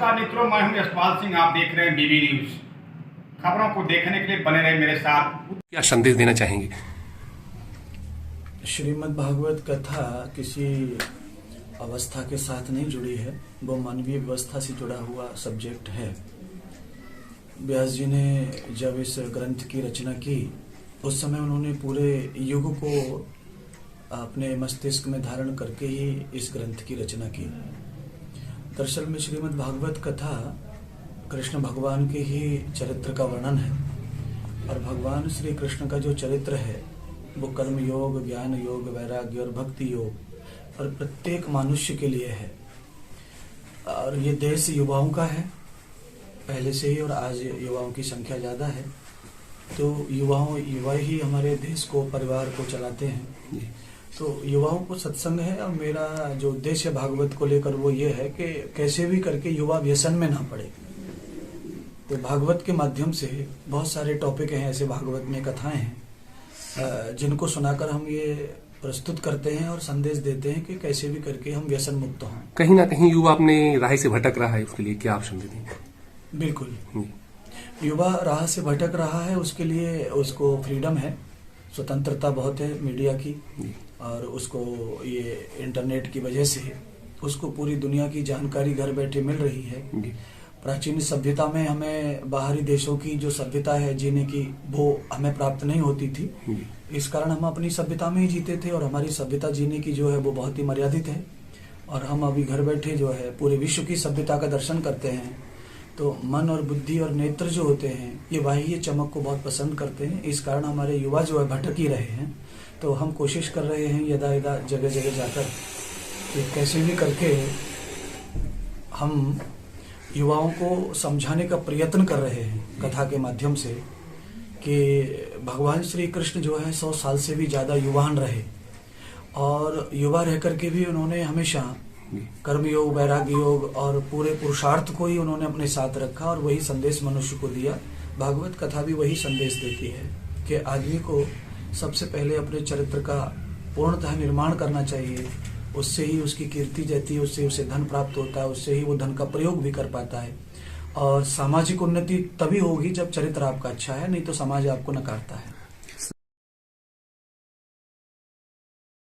नमस्कार मित्रों, मैं हूं यशपाल सिंह। आप देख रहे हैं बीबी न्यूज। खबरों को देखने के लिए बने रहे मेरे साथ। क्या संदेश देना चाहेंगे? श्रीमद् भागवत कथा किसी अवस्था के साथ नहीं जुड़ी है, वो मानवीय व्यवस्था से जुड़ा हुआ सब्जेक्ट है। व्यास जी ने जब इस ग्रंथ की रचना की उस समय उन्होंने पूरे युग को अपने मस्तिष्क में धारण करके ही इस ग्रंथ की रचना की। दरअसल में श्रीमद् भागवत कथा कृष्ण भगवान के ही चरित्र का वर्णन है, और भगवान श्री कृष्ण का जो चरित्र है वो कर्म योग, ज्ञान योग, वैराग्य और भक्ति योग और प्रत्येक मनुष्य के लिए है। और ये देश युवाओं का है पहले से ही, और आज युवाओं की संख्या ज़्यादा है। तो युवा ही हमारे देश को, परिवार को चलाते हैं। तो युवाओं को सत्संग है, और मेरा जो उद्देश्य भागवत को लेकर वो ये है कि कैसे भी करके युवा व्यसन में ना पड़े। तो भागवत के माध्यम से बहुत सारे टॉपिक हैं, ऐसे भागवत में कथाएं हैं जिनको सुनाकर हम ये प्रस्तुत करते हैं और संदेश देते हैं कि कैसे भी करके हम व्यसन मुक्त हों। कहीं ना कहीं युवा अपने राह से भटक रहा है, उसके लिए क्या आप संदेश देंगे? बिल्कुल, युवा राह से भटक रहा है, उसके लिए उसको फ्रीडम है, स्वतंत्रता बहुत है मीडिया की, और उसको ये इंटरनेट की वजह से उसको पूरी दुनिया की जानकारी घर बैठे मिल रही है। प्राचीन सभ्यता में हमें बाहरी देशों की जो सभ्यता है जीने की, वो हमें प्राप्त नहीं होती थी। इस कारण हम अपनी सभ्यता में ही जीते थे, और हमारी सभ्यता जीने की जो है वो बहुत ही मर्यादित है। और हम अभी घर बैठे जो है पूरे विश्व की सभ्यता का दर्शन करते हैं। तो मन और बुद्धि और नेत्र जो होते हैं ये बाह्य चमक को बहुत पसंद करते हैं। इस कारण हमारे युवा जो है भटक ही रहे हैं। तो हम कोशिश कर रहे हैं यदा यदा जगह जगह जाकर कि कैसे भी करके हम युवाओं को समझाने का प्रयत्न कर रहे हैं कथा के माध्यम से कि भगवान श्री कृष्ण जो है 100 साल से भी ज़्यादा युवान रहे, और युवा रह करके भी उन्होंने हमेशा कर्मयोग, वैराग्य योग और पूरे पुरुषार्थ को ही उन्होंने अपने साथ रखा, और वही संदेश मनुष्य को दिया। भागवत कथा भी वही संदेश देती है कि आदमी को सबसे पहले अपने चरित्र का पूर्णतः निर्माण करना चाहिए। उससे ही उसकी कीर्ति जाती है, उससे उसे धन प्राप्त होता है, उससे ही वो धन का प्रयोग भी कर पाता है। और सामाजिक उन्नति तभी होगी जब चरित्र आपका अच्छा है, नहीं तो समाज आपको नकारता है।